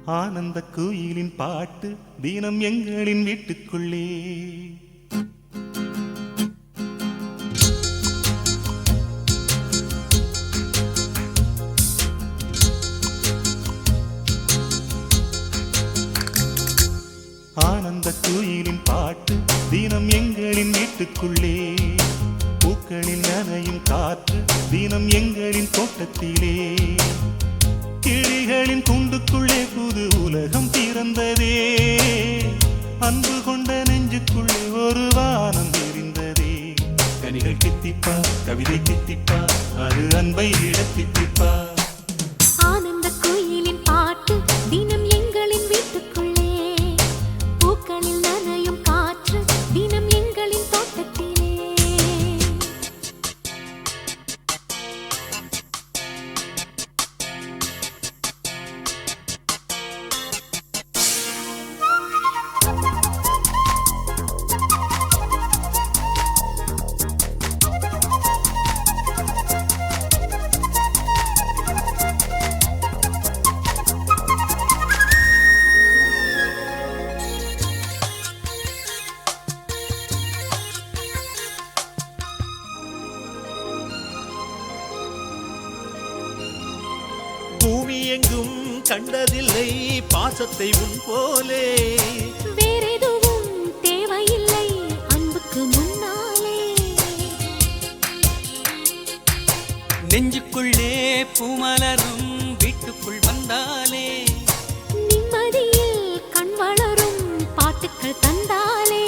ஆனந்த கோயிலின் பாட்டு தினம் எங்களின் வீட்டுக்குள்ளே. ஆனந்த கோயிலின் பாட்டு தினம் எங்களின் வீட்டுக்குள்ளே. பூக்களில் நனையும் காற்று தினம் எங்களின் தோட்டத்திலே. கிளிகளின் கூண்டுக்குள்ளே புது உலகம் பிறந்ததே. அன்பு கொண்ட நெஞ்சுக்குள்ளே ஒரு வானம் விரிந்ததே. கனிகள் கித்திப்பா, கவிதை கித்திப்பா, அது அன்பை இடத்தித்திப்பா. ஆனந்த கோயிலின் பாட்டு தினம் எங்களின் வீட்டுக்குள்ளே. பூக்களில் நனையும் காற்று தினம் எங்களின் தோட்டத்திலே. பூமி எங்கும் கண்டதில்லை பாசத்தை உன் போலே. வேறெதுவும் தேவையில்லை அன்புக்கு முன்னாலே. நெஞ்சுக்குள்ளே பூமலரும் வீட்டுக்குள் வந்தாலே. நிம்மதியில் கண் வளரும் பாட்டுக்கள் தந்தாலே.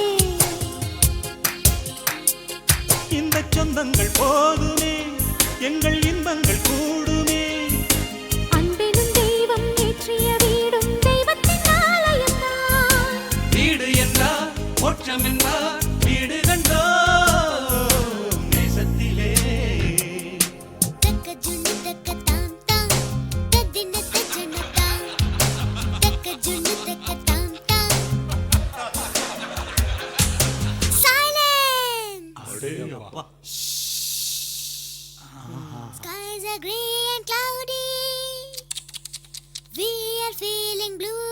இந்த சொந்தங்கள் போதுமே, எங்கள் இன்பங்கள் கூடுமே. அன்பெனும் தெய்வம் ஏற்றிய வீடும் தெய்வத்தின் ஆலயம்தான். வீடு என்றார் மோட்சம் என்பார் வீடு கண்டோ நேசத்திலே. Skies are grey and cloudy. We are feeling blue.